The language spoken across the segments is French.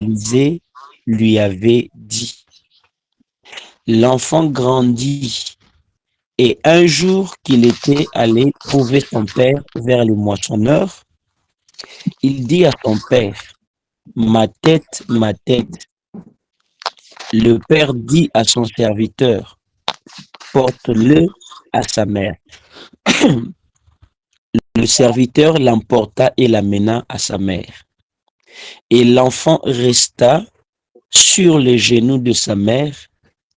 Élisée lui avait dit. L'enfant grandit et un jour qu'il était allé trouver son père vers le moissonneur, il dit à son père, ma tête, ma tête. Le père dit à son serviteur, porte-le à sa mère. Le serviteur l'emporta et l'amena à sa mère. Et l'enfant resta sur les genoux de sa mère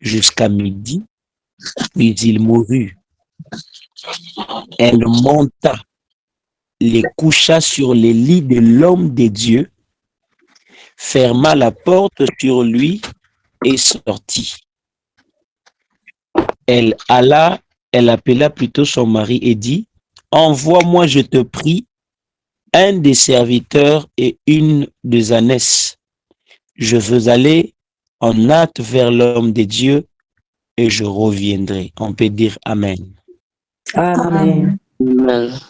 jusqu'à midi, puis il mourut. Elle monta, les coucha sur les lits de l'homme de Dieu, ferma la porte sur lui et sortit. Elle appela plutôt son mari et dit, envoie-moi, je te prie, un des serviteurs et une des ânesses. Je veux aller en hâte vers l'homme de Dieu et je reviendrai. On peut dire Amen. Amen. Amen.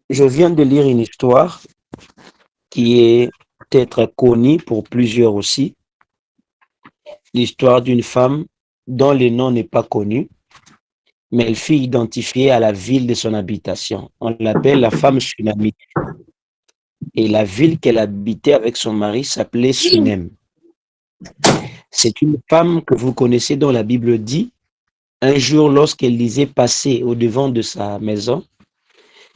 Je viens de lire une histoire qui est peut-être connue pour plusieurs aussi. L'histoire d'une femme dont le nom n'est pas connu, mais elle fut identifiée à la ville de son habitation. On l'appelle la femme Sunamite. Et la ville qu'elle habitait avec son mari s'appelait Sunem. C'est une femme que vous connaissez dont la Bible dit, un jour lorsqu'Élisée passait au devant de sa maison,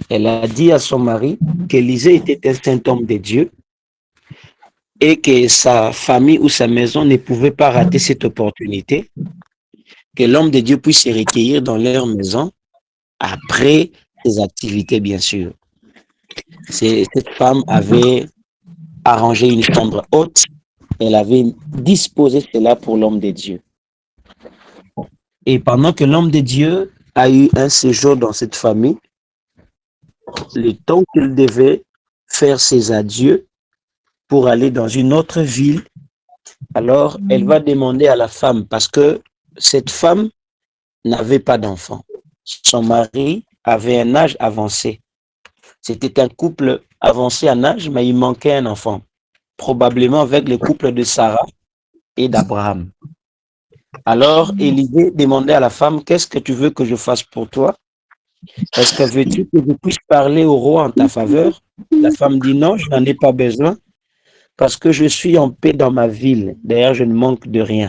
elle a dit à son mari qu'Élisée était un saint homme de Dieu et que sa famille ou sa maison ne pouvait pas rater cette opportunité, que l'homme de Dieu puisse se recueillir dans leur maison après ses activités, bien sûr. Cette femme avait arrangé une chambre haute, elle avait disposé cela pour l'homme de Dieu. Et pendant que l'homme de Dieu a eu un séjour dans cette famille, le temps qu'il devait faire ses adieux pour aller dans une autre ville, alors elle va demander à la femme, parce que cette femme n'avait pas d'enfant. Son mari avait un âge avancé. C'était un couple avancé en âge, mais il manquait un enfant, probablement avec le couple de Sarah et d'Abraham. Alors Élisée demandait à la femme, qu'est-ce que tu veux que je fasse pour toi? Est-ce que veux-tu que je puisse parler au roi en ta faveur? La femme dit non, je n'en ai pas besoin parce que je suis en paix dans ma ville. D'ailleurs, je ne manque de rien.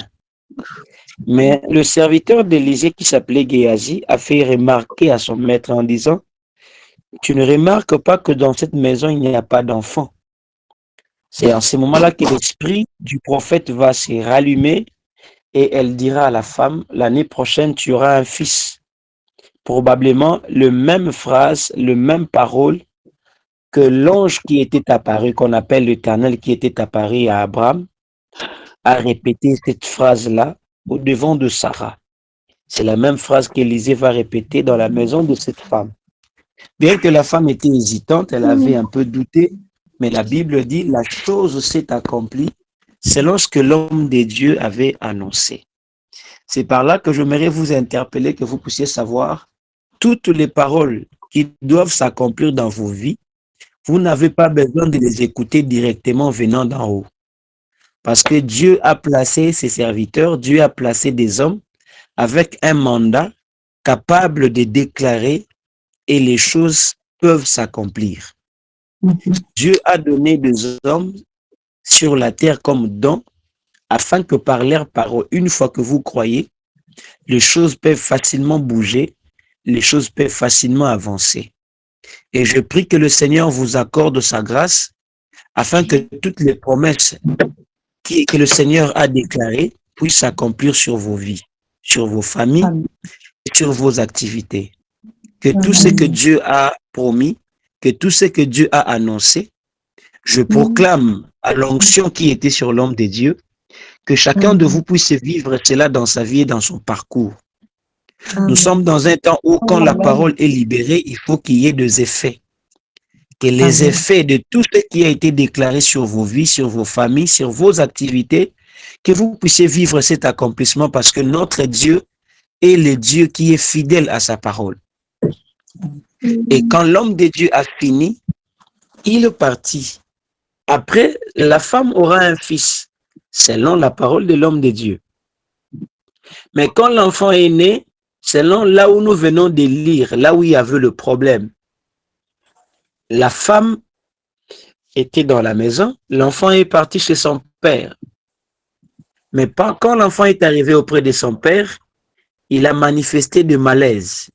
Mais le serviteur d'Élisée qui s'appelait Géasi a fait remarquer à son maître en disant, tu ne remarques pas que dans cette maison, il n'y a pas d'enfant. C'est en ce moment-là que l'esprit du prophète va se rallumer et elle dira à la femme, l'année prochaine, tu auras un fils. Probablement le même phrase, le même parole que l'ange qui était apparu, qu'on appelle l'Éternel, qui était apparu à Abraham, a répété cette phrase-là au devant de Sarah. C'est la même phrase qu'Élisée va répéter dans la maison de cette femme. Bien que la femme était hésitante, elle avait un peu douté, mais la Bible dit, la chose s'est accomplie selon ce que l'homme de Dieu avait annoncé. C'est par là que j'aimerais vous interpeller, que vous puissiez savoir toutes les paroles qui doivent s'accomplir dans vos vies. Vous n'avez pas besoin de les écouter directement venant d'en haut. Parce que Dieu a placé ses serviteurs, Dieu a placé des hommes avec un mandat capable de déclarer et les choses peuvent s'accomplir. Dieu a donné des hommes sur la terre comme don afin que par leurs paroles, une fois que vous croyez, les choses peuvent facilement bouger, les choses peuvent facilement avancer. Et je prie que le Seigneur vous accorde sa grâce afin que toutes les promesses que le Seigneur a déclarées puissent s'accomplir sur vos vies, sur vos familles et sur vos activités. Que tout ce que Dieu a promis, que tout ce que Dieu a annoncé, je proclame à l'onction qui était sur l'homme de Dieu, que chacun de vous puisse vivre cela dans sa vie et dans son parcours. Nous sommes dans un temps où quand la parole est libérée, il faut qu'il y ait des effets. Que les effets de tout ce qui a été déclaré sur vos vies, sur vos familles, sur vos activités, que vous puissiez vivre cet accomplissement parce que notre Dieu est le Dieu qui est fidèle à sa parole. Et quand l'homme de Dieu a fini, il est parti. Après, la femme aura un fils, selon la parole de l'homme de Dieu. Mais quand l'enfant est né, selon là où nous venons de lire, là où il y avait le problème, la femme était dans la maison, l'enfant est parti chez son père. Mais quand l'enfant est arrivé auprès de son père, il a manifesté de malaise.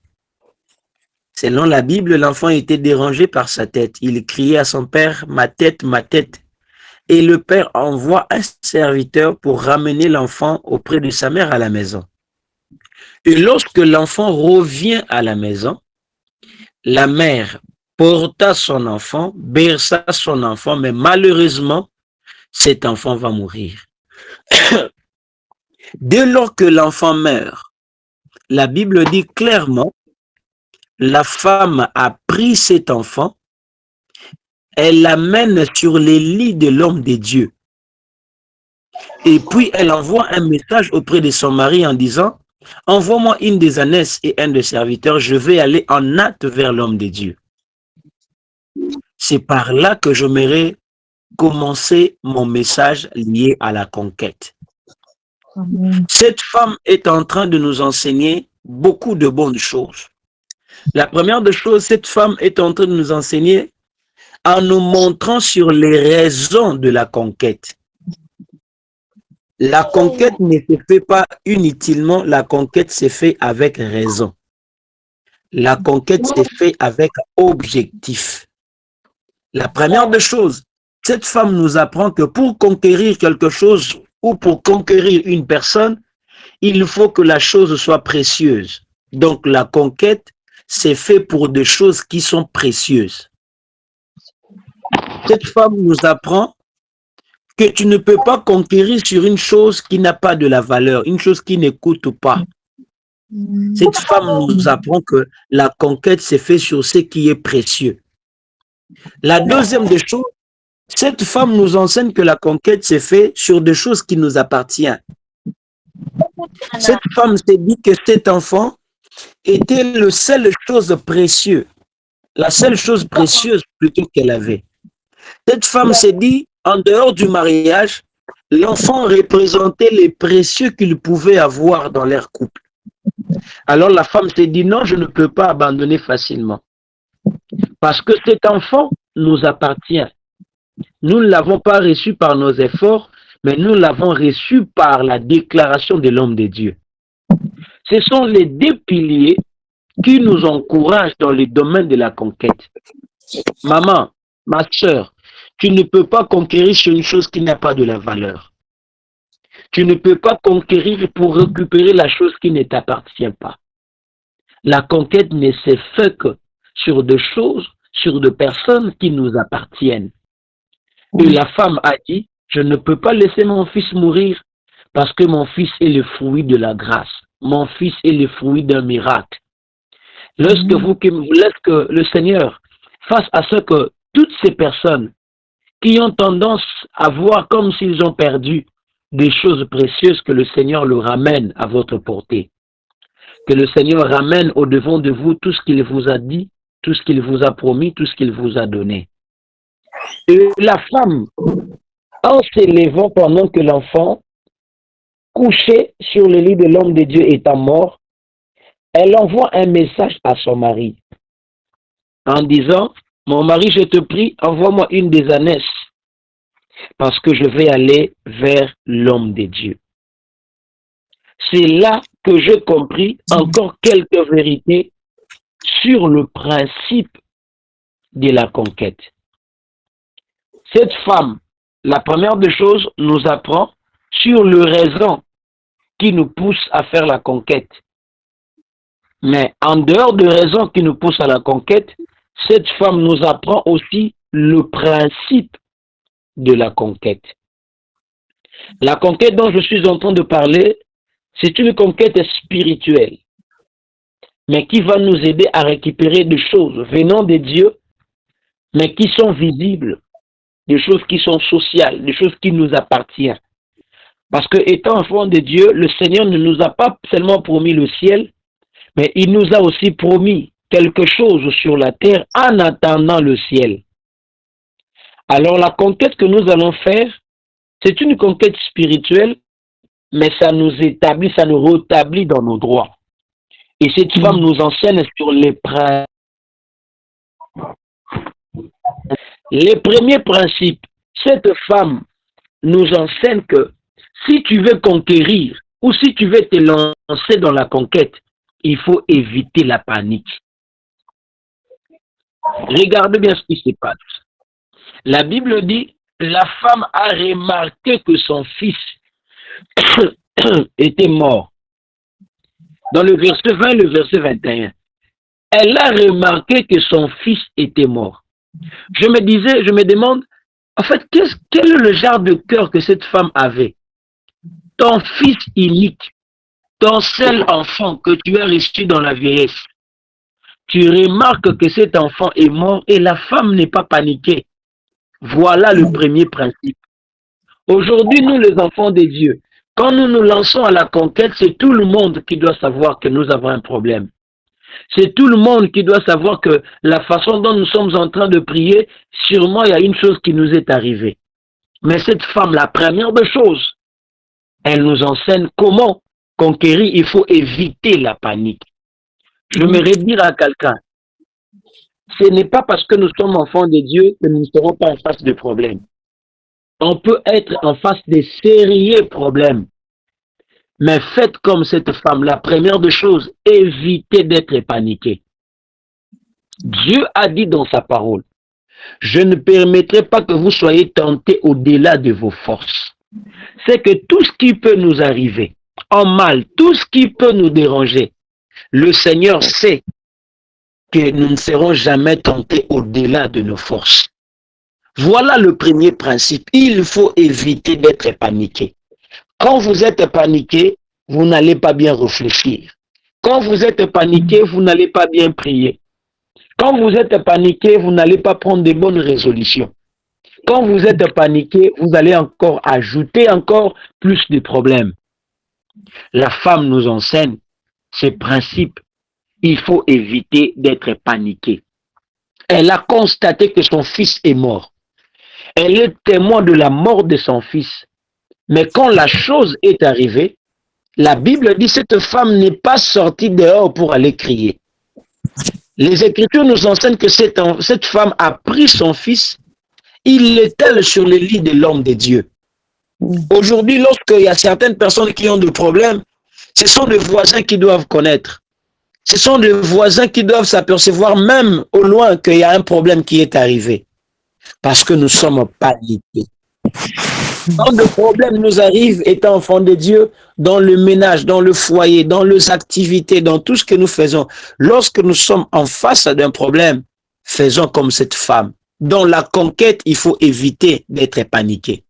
Selon la Bible, l'enfant était dérangé par sa tête. Il criait à son père, ma tête, ma tête. Et le père envoie un serviteur pour ramener l'enfant auprès de sa mère à la maison. Et lorsque l'enfant revient à la maison, la mère porta son enfant, berça son enfant, mais malheureusement, cet enfant va mourir. Dès lors que l'enfant meurt, la Bible dit clairement, la femme a pris cet enfant, elle l'amène sur les lits de l'homme de Dieu. Et puis elle envoie un message auprès de son mari en disant, envoie-moi une des ânesses et un des serviteurs, je vais aller en hâte vers l'homme de Dieu. C'est par là que j'aimerais commencer mon message lié à la conquête. Amen. Cette femme est en train de nous enseigner beaucoup de bonnes choses. La première des choses, cette femme est en train de nous enseigner en nous montrant sur les raisons de la conquête. La conquête ne se fait pas inutilement, la conquête se fait avec raison. La conquête se fait avec objectif. La première des choses, cette femme nous apprend que pour conquérir quelque chose ou pour conquérir une personne, il faut que la chose soit précieuse. Donc la conquête, c'est fait pour des choses qui sont précieuses. Cette femme nous apprend que tu ne peux pas conquérir sur une chose qui n'a pas de la valeur, une chose qui ne coûte pas. Cette femme nous apprend que la conquête s'est faite sur ce qui est précieux. La deuxième des choses, cette femme nous enseigne que la conquête s'est faite sur des choses qui nous appartiennent. Cette femme s'est dit que cet enfant était la seule chose précieuse, la seule chose précieuse plutôt qu'elle avait. Cette femme s'est dit, en dehors du mariage, l'enfant représentait les précieux qu'ils pouvaient avoir dans leur couple. Alors la femme s'est dit, non, je ne peux pas abandonner facilement. Parce que cet enfant nous appartient. Nous ne l'avons pas reçu par nos efforts, mais nous l'avons reçu par la déclaration de l'homme de Dieu. Ce sont les deux piliers qui nous encouragent dans le domaine de la conquête. Maman, ma soeur, tu ne peux pas conquérir sur une chose qui n'a pas de la valeur. Tu ne peux pas conquérir pour récupérer la chose qui ne t'appartient pas. La conquête ne s'est faite que sur des choses, sur des personnes qui nous appartiennent. Et la femme a dit, je ne peux pas laisser mon fils mourir parce que mon fils est le fruit de la grâce. Mon fils est le fruit d'un miracle. Lorsque le Seigneur, face à ce que toutes ces personnes qui ont tendance à voir comme s'ils ont perdu des choses précieuses, que le Seigneur le ramène à votre portée. Que le Seigneur ramène au-devant de vous tout ce qu'il vous a dit, tout ce qu'il vous a promis, tout ce qu'il vous a donné. Et la femme, en s'élevant pendant que l'enfant, couché sur le lit de l'homme de Dieu étant mort, elle envoie un message à son mari en disant, mon mari, je te prie, envoie-moi une des ânesses parce que je vais aller vers l'homme de Dieu. C'est là que j'ai compris encore quelques vérités sur le principe de la conquête. Cette femme, la première des choses, nous apprend sur le raison qui nous pousse à faire la conquête. Mais en dehors de raisons qui nous poussent à la conquête, cette femme nous apprend aussi le principe de la conquête. La conquête dont je suis en train de parler, c'est une conquête spirituelle, mais qui va nous aider à récupérer des choses venant de Dieu, mais qui sont visibles, des choses qui sont sociales, des choses qui nous appartiennent. Parce que étant enfant de Dieu, le Seigneur ne nous a pas seulement promis le ciel, mais il nous a aussi promis quelque chose sur la terre en attendant le ciel. Alors la conquête que nous allons faire, c'est une conquête spirituelle, mais ça nous établit, ça nous rétablit dans nos droits. Et cette femme nous enseigne sur les principes. Les premiers principes, cette femme nous enseigne que si tu veux conquérir ou si tu veux te lancer dans la conquête, il faut éviter la panique. Regardez bien ce qui se passe. La Bible dit, la femme a remarqué que son fils était mort. Dans le verset 20 et le verset 21, elle a remarqué que son fils était mort. Je me demande, en fait, quel est le genre de cœur que cette femme avait? Ton fils unique, ton seul enfant que tu as reçu dans la vieillesse, tu remarques que cet enfant est mort et la femme n'est pas paniquée. Voilà le premier principe. Aujourd'hui, nous les enfants de Dieu, quand nous nous lançons à la conquête, c'est tout le monde qui doit savoir que nous avons un problème. C'est tout le monde qui doit savoir que la façon dont nous sommes en train de prier, sûrement il y a une chose qui nous est arrivée. Mais cette femme, la première des choses, elle nous enseigne comment conquérir. Il faut éviter la panique. Je me dire à quelqu'un, ce n'est pas parce que nous sommes enfants de Dieu que nous ne serons pas en face de problèmes. On peut être en face de sérieux problèmes. Mais faites comme cette femme. La première des choses, évitez d'être paniqué. Dieu a dit dans sa parole, je ne permettrai pas que vous soyez tentés au-delà de vos forces. C'est que tout ce qui peut nous arriver en mal, tout ce qui peut nous déranger, le Seigneur sait que nous ne serons jamais tentés au-delà de nos forces. Voilà le premier principe. Il faut éviter d'être paniqué. Quand vous êtes paniqué, vous n'allez pas bien réfléchir. Quand vous êtes paniqué, vous n'allez pas bien prier. Quand vous êtes paniqué, vous n'allez pas prendre de bonnes résolutions. Quand vous êtes paniqué, vous allez encore ajouter encore plus de problèmes. La femme nous enseigne ces principes. Il faut éviter d'être paniqué. Elle a constaté que son fils est mort. Elle est témoin de la mort de son fils. Mais quand la chose est arrivée, la Bible dit que cette femme n'est pas sortie dehors pour aller crier. Les Écritures nous enseignent que cette femme a pris son fils, il l'étale sur le lit de l'homme de Dieu. Aujourd'hui, lorsqu'il y a certaines personnes qui ont des problèmes, ce sont les voisins qui doivent connaître. Ce sont les voisins qui doivent s'apercevoir même au loin qu'il y a un problème qui est arrivé. Parce que nous sommes paniqués. Quand le problème nous arrive, étant enfants de Dieu, dans le ménage, dans le foyer, dans les activités, dans tout ce que nous faisons, lorsque nous sommes en face d'un problème, faisons comme cette femme. Dans la conquête, il faut éviter d'être paniqué.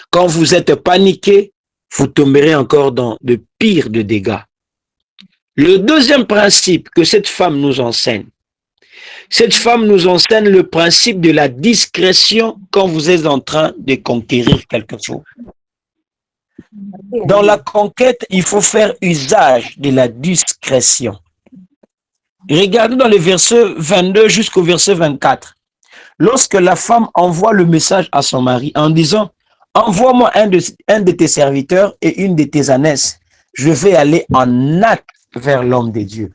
Quand vous êtes paniqué, vous tomberez encore dans de pires de dégâts. Le deuxième principe que cette femme nous enseigne le principe de la discrétion quand vous êtes en train de conquérir quelque chose. Dans la conquête, il faut faire usage de la discrétion. Regardez dans le verset 22 jusqu'au verset 24. Lorsque la femme envoie le message à son mari en disant « Envoie-moi un de tes serviteurs et une de tes ânesses, je vais aller en hâte vers l'homme de Dieu. »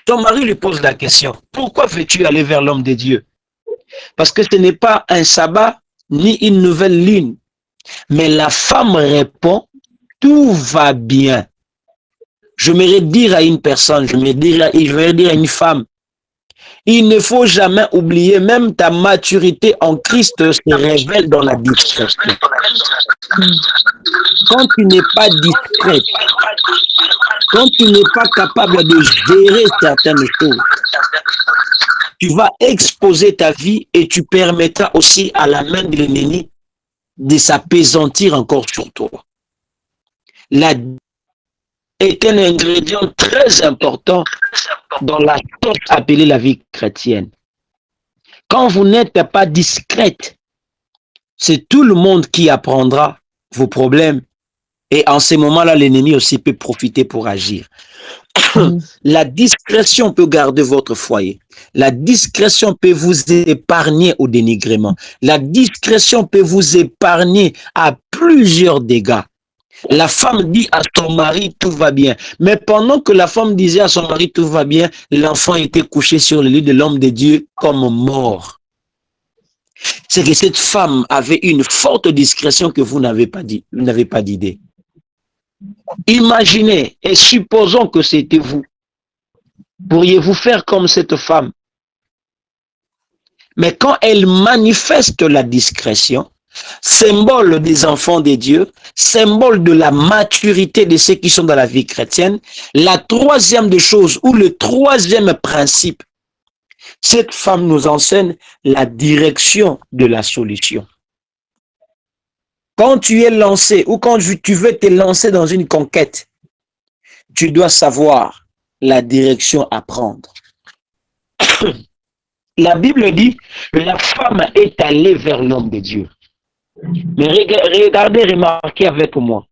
Ton mari lui pose la question, pourquoi veux-tu aller vers l'homme de Dieu? Parce que ce n'est pas un sabbat ni une nouvelle lune. Mais la femme répond, tout va bien. Je vais dire à une personne, je vais dire à une femme, il ne faut jamais oublier, même ta maturité en Christ se révèle dans la discrétion. Quand tu n'es pas discret, quand tu n'es pas capable de gérer certaines choses, tu vas exposer ta vie et tu permettras aussi à la main de l'ennemi de s'appesantir encore sur toi. La est un ingrédient très important dans la chose appelée la vie chrétienne. Quand vous n'êtes pas discrète, c'est tout le monde qui apprendra vos problèmes Et en ces moments-là, l'ennemi aussi peut profiter pour agir. La discrétion peut garder votre foyer. La discrétion peut vous épargner au dénigrement. La discrétion peut vous épargner à plusieurs dégâts. La femme dit à son mari, tout va bien. Mais pendant que la femme disait à son mari, tout va bien, l'enfant était couché sur le lit de l'homme de Dieu comme mort. C'est que cette femme avait une forte discrétion que vous n'avez pas dit, vous n'avez pas d'idée. Imaginez et supposons que c'était vous. Pourriez-vous faire comme cette femme? Mais quand elle manifeste la discrétion, symbole des enfants de Dieu, symbole de la maturité de ceux qui sont dans la vie chrétienne, la troisième des choses ou le troisième principe, cette femme nous enseigne la direction de la solution. Quand tu es lancé ou quand tu veux te lancer dans une conquête, tu dois savoir la direction à prendre. La Bible dit que la femme est allée vers l'homme de Dieu. Mais regardez, remarquez avec moi.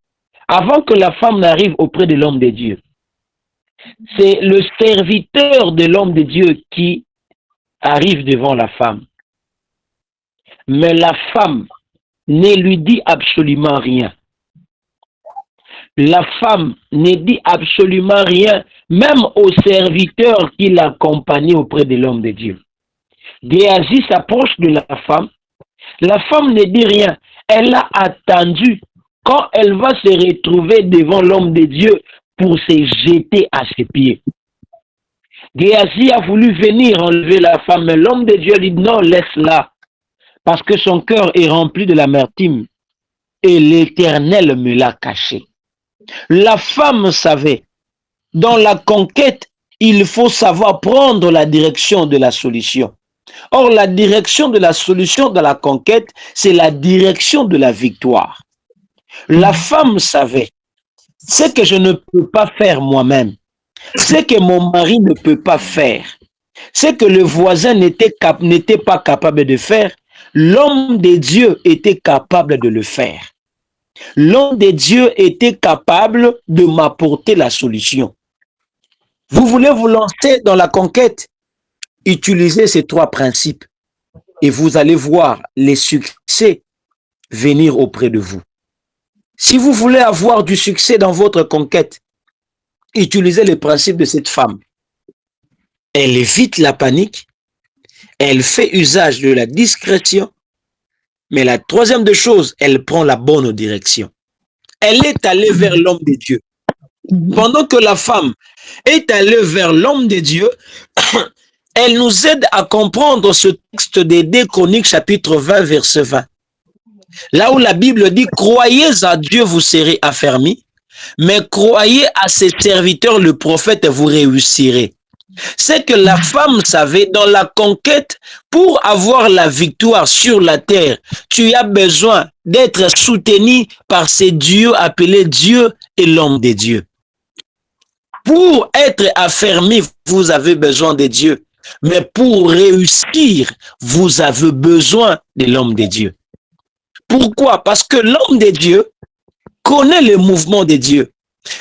Avant que la femme n'arrive auprès de l'homme de Dieu, c'est le serviteur de l'homme de Dieu qui arrive devant la femme. Mais la femme ne lui dit absolument rien. La femme ne dit absolument rien, même au serviteur qui l'accompagnait auprès de l'homme de Dieu. Géasi s'approche de la femme. La femme ne dit rien. Elle a attendu quand elle va se retrouver devant l'homme de Dieu pour se jeter à ses pieds. Géasi a voulu venir enlever la femme, mais l'homme de Dieu dit non, laisse-la, parce que son cœur est rempli de l'amertume et l'Éternel me l'a caché. La femme savait, dans la conquête, il faut savoir prendre la direction de la solution. Or, la direction de la solution dans la conquête, c'est la direction de la victoire. La femme savait, ce que je ne peux pas faire moi-même, ce que mon mari ne peut pas faire, ce que le voisin n'était pas capable de faire, l'homme de Dieu était capable de le faire. L'homme de Dieu était capable de m'apporter la solution. Vous voulez vous lancer dans la conquête? Utilisez ces trois principes et vous allez voir les succès venir auprès de vous. Si vous voulez avoir du succès dans votre conquête, utilisez les principes de cette femme. Elle évite la panique, elle fait usage de la discrétion, mais la troisième des choses, elle prend la bonne direction. Elle est allée vers l'homme de Dieu. Pendant que la femme est allée vers l'homme de Dieu, elle nous aide à comprendre ce texte des 2 Chroniques chapitre 20 verset 20. Là où la Bible dit, croyez à Dieu, vous serez affermis, mais croyez à ses serviteurs, le prophète, vous réussirez. C'est que la femme savait, dans la conquête, pour avoir la victoire sur la terre, tu as besoin d'être soutenu par ces dieux appelés Dieu et l'homme de Dieu. Pour être affermi, vous avez besoin de Dieu. Mais pour réussir, vous avez besoin de l'homme de Dieu. Pourquoi? Parce que l'homme de Dieu connaît le mouvement de Dieu.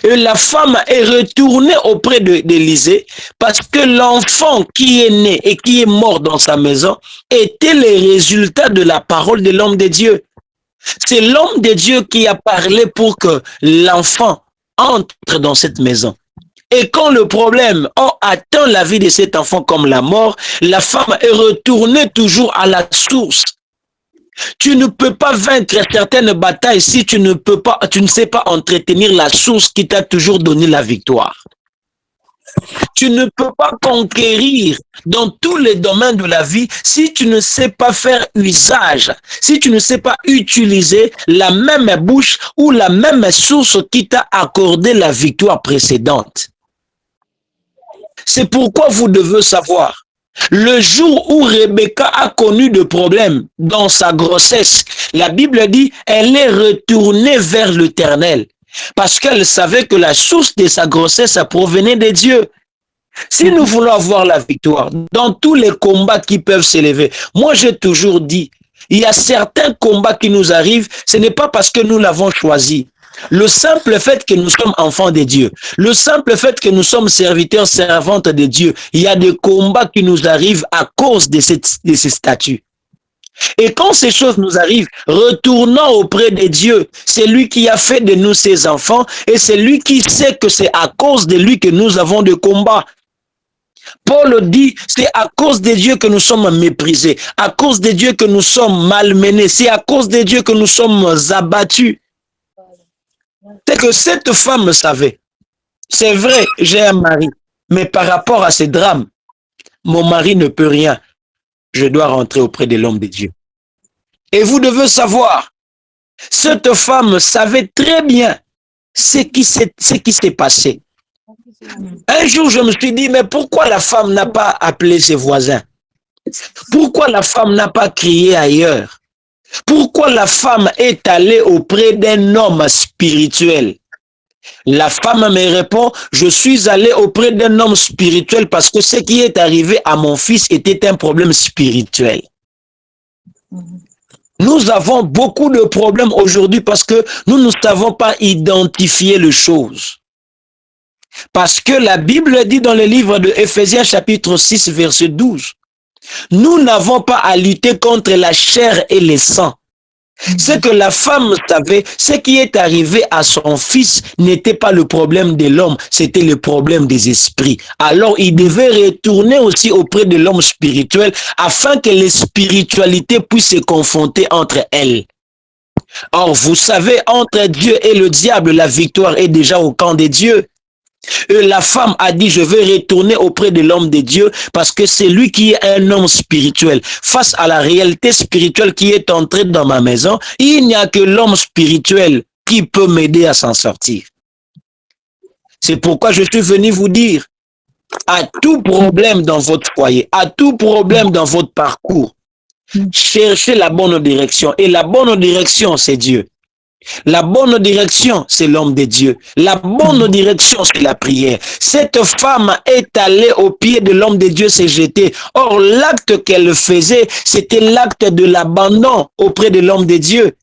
Et la femme est retournée auprès d'Élisée parce que l'enfant qui est né et qui est mort dans sa maison était le résultat de la parole de l'homme de Dieu. C'est l'homme de Dieu qui a parlé pour que l'enfant entre dans cette maison. Et quand le problème atteint la vie de cet enfant comme la mort, la femme est retournée toujours à la source. Tu ne peux pas vaincre certaines batailles si tu ne sais pas entretenir la source qui t'a toujours donné la victoire. Tu ne peux pas conquérir dans tous les domaines de la vie si tu ne sais pas faire usage, si tu ne sais pas utiliser la même bouche ou la même source qui t'a accordé la victoire précédente. C'est pourquoi vous devez savoir, le jour où Rebecca a connu de problèmes dans sa grossesse, la Bible dit, elle est retournée vers l'Éternel, parce qu'elle savait que la source de sa grossesse provenait de Dieu. Si nous voulons avoir la victoire dans tous les combats qui peuvent s'élever, moi j'ai toujours dit, il y a certains combats qui nous arrivent, ce n'est pas parce que nous l'avons choisi. Le simple fait que nous sommes enfants de Dieu, le simple fait que nous sommes serviteurs, servantes de Dieu, il y a des combats qui nous arrivent à cause de ces statuts. Et quand ces choses nous arrivent, retournons auprès de Dieu. C'est lui qui a fait de nous ses enfants et c'est lui qui sait que c'est à cause de lui que nous avons des combats. Paul dit, c'est à cause de Dieu que nous sommes méprisés, à cause de Dieu que nous sommes malmenés, c'est à cause de Dieu que nous sommes abattus. C'est que cette femme savait, c'est vrai, j'ai un mari, mais par rapport à ces drames, mon mari ne peut rien. Je dois rentrer auprès de l'homme de Dieu. Et vous devez savoir, cette femme savait très bien ce qui s'est passé. Un jour, je me suis dit, mais pourquoi la femme n'a pas appelé ses voisins? Pourquoi la femme n'a pas crié ailleurs? Pourquoi la femme est allée auprès d'un homme spirituel? La femme me répond, je suis allée auprès d'un homme spirituel parce que ce qui est arrivé à mon fils était un problème spirituel. Nous avons beaucoup de problèmes aujourd'hui parce que nous ne savons pas identifier les choses. Parce que la Bible dit dans le livre de Éphésiens chapitre 6 verset 12, nous n'avons pas à lutter contre la chair et le sang. Ce que la femme savait, ce qui est arrivé à son fils n'était pas le problème de l'homme, c'était le problème des esprits. Alors il devait retourner aussi auprès de l'homme spirituel afin que les spiritualités puissent se confronter entre elles. Or, vous savez, entre Dieu et le diable, la victoire est déjà au camp de Dieu. Et la femme a dit, je vais retourner auprès de l'homme de Dieu parce que c'est lui qui est un homme spirituel. Face à la réalité spirituelle qui est entrée dans ma maison, il n'y a que l'homme spirituel qui peut m'aider à s'en sortir. C'est pourquoi je suis venu vous dire, à tout problème dans votre foyer, à tout problème dans votre parcours, cherchez la bonne direction. Et la bonne direction, c'est Dieu. La bonne direction, c'est l'homme de Dieu. La bonne direction, c'est la prière. Cette femme est allée au pied de l'homme de Dieu, s'est jetée. Or, l'acte qu'elle faisait, c'était l'acte de l'abandon auprès de l'homme de Dieu.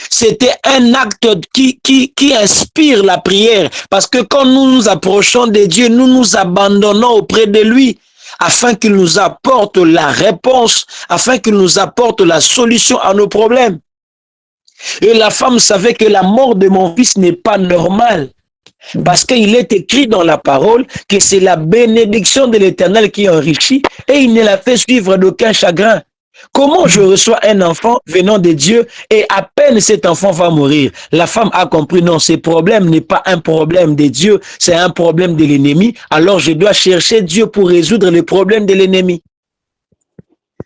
C'était un acte qui inspire la prière. Parce que quand nous nous approchons de Dieu, nous nous abandonnons auprès de lui afin qu'il nous apporte la réponse, afin qu'il nous apporte la solution à nos problèmes. Et la femme savait que la mort de mon fils n'est pas normale. Parce qu'il est écrit dans la parole que c'est la bénédiction de l'Éternel qui enrichit et il ne la fait suivre d'aucun chagrin. Comment je reçois un enfant venant de Dieu et à peine cet enfant va mourir? La femme a compris, non, ce problème n'est pas un problème de Dieu, c'est un problème de l'ennemi. Alors je dois chercher Dieu pour résoudre les problèmes de l'ennemi.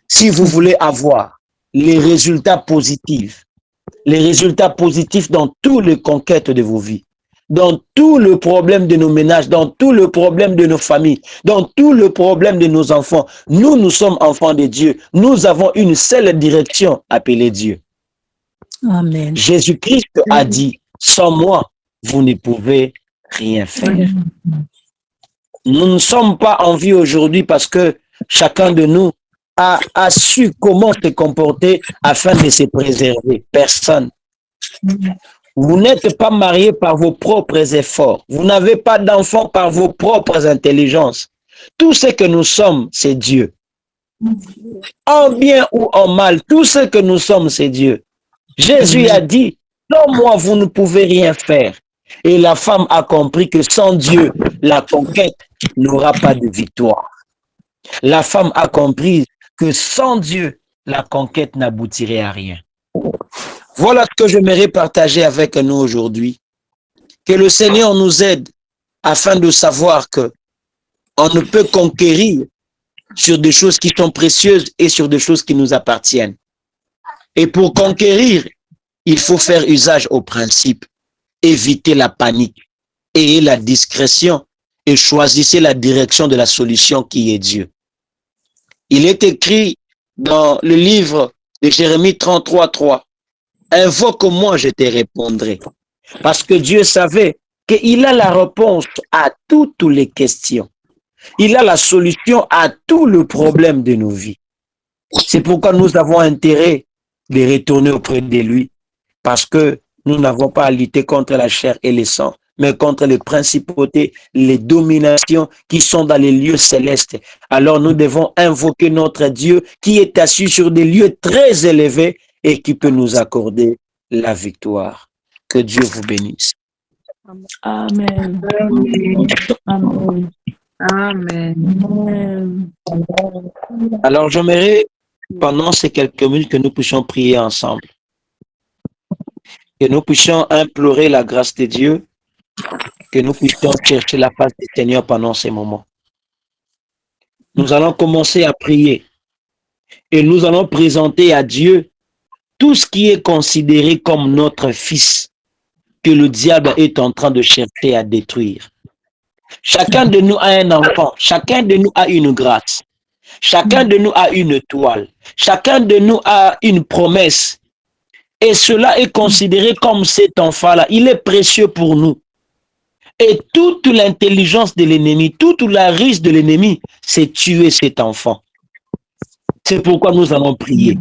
Si vous voulez avoir les résultats positifs dans toutes les conquêtes de vos vies, dans tout le problème de nos ménages, dans tout le problème de nos familles, dans tout le problème de nos enfants. Nous sommes enfants de Dieu. Nous avons une seule direction appelée Dieu. Amen. Jésus-Christ a dit, sans moi, vous ne pouvez rien faire. Nous ne sommes pas en vie aujourd'hui parce que chacun de nous a su comment se comporter afin de se préserver. Personne. Vous n'êtes pas marié par vos propres efforts. Vous n'avez pas d'enfants par vos propres intelligences. Tout ce que nous sommes, c'est Dieu. En bien ou en mal, tout ce que nous sommes, c'est Dieu. Jésus a dit, sans moi, vous ne pouvez rien faire. Et la femme a compris que sans Dieu, la conquête n'aura pas de victoire. La femme a compris que sans Dieu, la conquête n'aboutirait à rien. Voilà ce que j'aimerais partager avec nous aujourd'hui. Que le Seigneur nous aide afin de savoir que on ne peut conquérir sur des choses qui sont précieuses et sur des choses qui nous appartiennent. Et pour conquérir, il faut faire usage au principe, éviter la panique, ayez la discrétion et choisissez la direction de la solution qui est Dieu. Il est écrit dans le livre de Jérémie 33:3, invoque-moi, je te répondrai. Parce que Dieu savait qu'il a la réponse à toutes les questions. Il a la solution à tous les problèmes de nos vies. C'est pourquoi nous avons intérêt de retourner auprès de lui. Parce que Nous n'avons pas à lutter contre la chair et le sang, mais contre les principautés, les dominations qui sont dans les lieux célestes. Alors nous devons invoquer notre Dieu qui est assis sur des lieux très élevés et qui peut nous accorder la victoire. Que Dieu vous bénisse. Amen. Amen. Amen. Alors j'aimerais, pendant ces quelques minutes, que nous puissions prier ensemble. Que nous puissions implorer la grâce de Dieu, que nous puissions chercher la face du Seigneur pendant ces moments. Nous allons commencer à prier et nous allons présenter à Dieu tout ce qui est considéré comme notre fils, que le diable est en train de chercher à détruire. Chacun de nous a un enfant, chacun de nous a une grâce, chacun de nous a une toile, chacun de nous a une promesse. Et cela est considéré comme cet enfant-là. Il est précieux pour nous. Et toute l'intelligence de l'ennemi, toute la risque de l'ennemi, c'est tuer cet enfant. C'est pourquoi nous allons prier.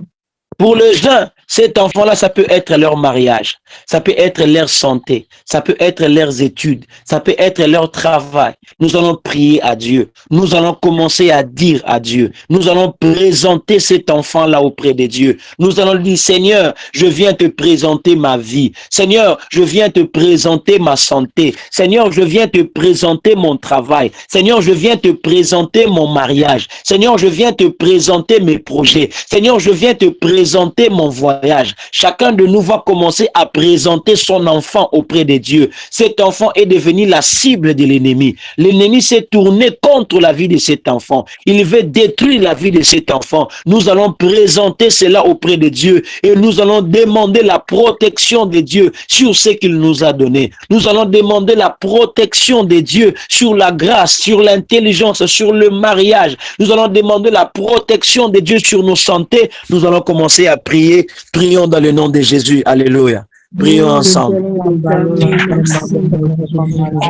Pour les uns, cet enfant-là, ça peut être leur mariage, ça peut être leur santé, ça peut être leurs études, ça peut être leur travail. Nous allons prier à Dieu. Nous allons commencer à dire à Dieu. Nous allons présenter cet enfant-là auprès de Dieu. Nous allons dire, Seigneur, je viens te présenter ma vie. Seigneur, je viens te présenter ma santé. Seigneur, je viens te présenter mon travail. Seigneur, je viens te présenter mon mariage. Seigneur, je viens te présenter mes projets. Seigneur, je viens te présenter mon voyage. Chacun de nous va commencer à présenter son enfant auprès de Dieu. Cet enfant est devenu la cible de l'ennemi. L'ennemi s'est tourné contre la vie de cet enfant. Il veut détruire la vie de cet enfant. Nous allons présenter cela auprès de Dieu et nous allons demander la protection de Dieu sur ce qu'il nous a donné. Nous allons demander la protection de Dieu sur la grâce, sur l'intelligence, sur le mariage. Nous allons demander la protection de Dieu sur nos santé. Nous allons commencer à prier. Prions dans le nom de Jésus. Alléluia. Prions ensemble.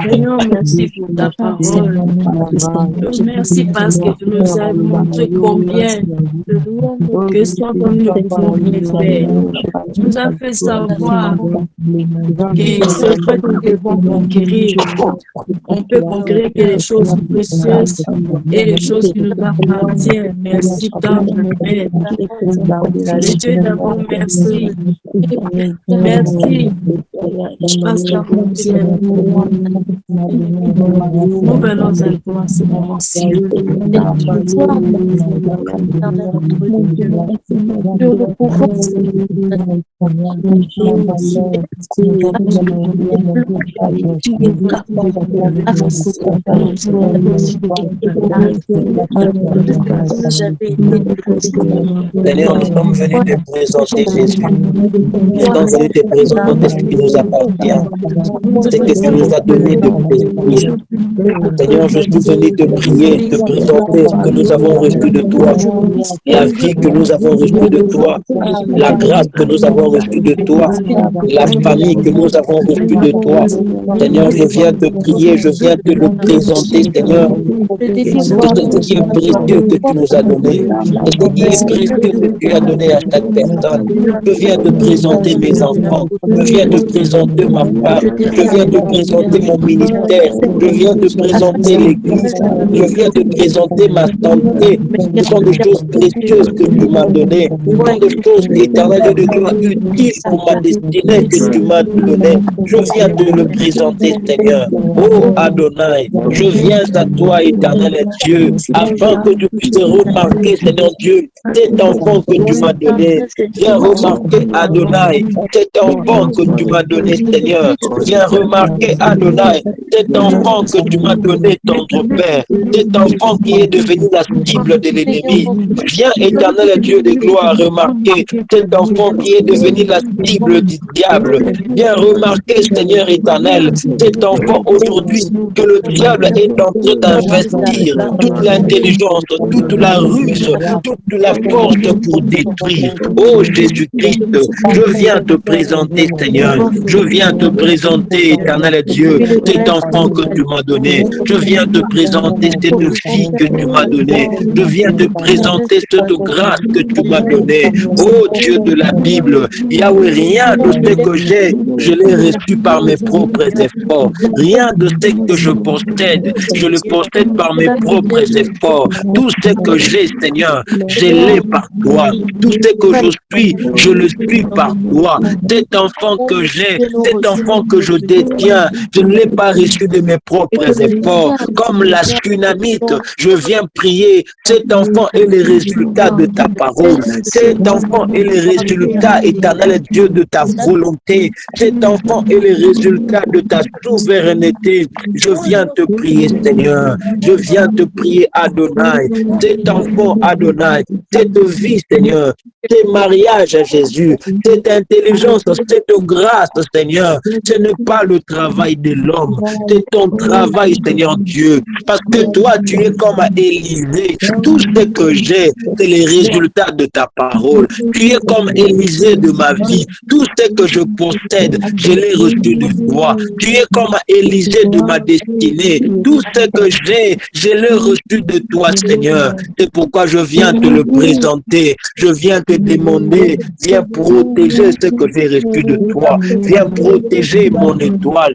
Seigneur, merci pour ta parole. Merci parce que tu nous as montré combien que sans ton nous pouvons faire. Tu nous as fait savoir que c'est vrai que nous devons conquérir. On peut conquérir que les choses précieuses et les choses qui nous appartiennent. Merci, Père. Les dieux d'abord, merci. Merci. Parce que nous venons à toi à ce moment-ci. Seigneur, nous sommes venus te présenter Jésus. Nous sommes venus te présenter ce qui nous appartient. C'est que tu nous as donné de plaisir. Seigneur, je suis venu te prier, te présenter ce que nous avons reçu de toi, la vie que nous avons reçue de toi, la grâce que nous avons reçue de toi, la famille que nous avons reçue de toi. Seigneur, je viens te prier, je viens te le présenter, Seigneur. Ce qui est précieux que tu nous as donné, et ce qui est précieux que tu as donné à chaque personne. Je viens te présenter mes enfants, je viens te présenter ma femme, je viens te présenter mon ministère, je viens te présenter l'église, je viens te présenter ma santé. Ce sont des choses précieuses que tu m'as données, ce sont des choses éternelles de gloire utiles pour ma destinée que tu m'as données. Je viens te le présenter, Seigneur. Oh Adonai, je viens à toi, éternel Dieu, afin que tu puisses remarquer, Seigneur Dieu, cet enfant que tu m'as donné. Viens remarquer, Adonai, cet enfant que tu m'as donné, Seigneur. Viens remarquer, Adonai, cet enfant que tu m'as donné, tendre Père. Cet enfant qui est devenu la cible de l'ennemi. Viens, éternel Dieu de gloire, remarquer cet enfant qui est devenu la cible du diable. Viens remarquer, Seigneur éternel, cet enfant aujourd'hui que le diable est en train d'investir toute l'intelligence, toute la ruse, toute la force pour détruire. Oh Jésus-Christ, je viens te présenter présenter, Seigneur. Je viens te présenter, éternel Dieu, cet enfant que tu m'as donné. Je viens te présenter cette fille que tu m'as donnée. Je viens te présenter cette grâce que tu m'as donnée. Oh Dieu de la Bible, Yahweh, rien de ce que j'ai, je l'ai reçu par mes propres efforts. Rien de ce que je possède, je le possède par mes propres efforts. Tout ce que j'ai, Seigneur, je l'ai par toi. Tout ce que je le suis par toi. Cet enfant que j'ai, cet enfant que je détiens, je ne l'ai pas reçu de mes propres efforts. Comme la Sunamite, je viens prier. Cet enfant est le résultat de ta parole. Cet enfant est le résultat, éternel Dieu, de ta volonté. Cet enfant est le résultat de ta souveraineté. Je viens te prier, Seigneur. Je viens te prier, Adonai. Cet enfant, Adonai, cette vie, Seigneur, ces mariages à Jésus, cette intelligence, cette grâce, Seigneur, ce n'est pas le travail de l'homme, c'est ton travail, Seigneur Dieu, parce que toi, tu es comme Élisée. Tout ce que j'ai, c'est les résultats de ta parole. Tu es comme Élisée de ma vie. Tout ce que je possède, je l'ai reçu de toi. Tu es comme Élisée de ma destinée. Tout ce que j'ai, je l'ai reçu de toi, Seigneur. C'est pourquoi je viens te le présenter. Je viens te demander, viens protéger ce que j'ai reçu de toi. Viens protéger mon étoile.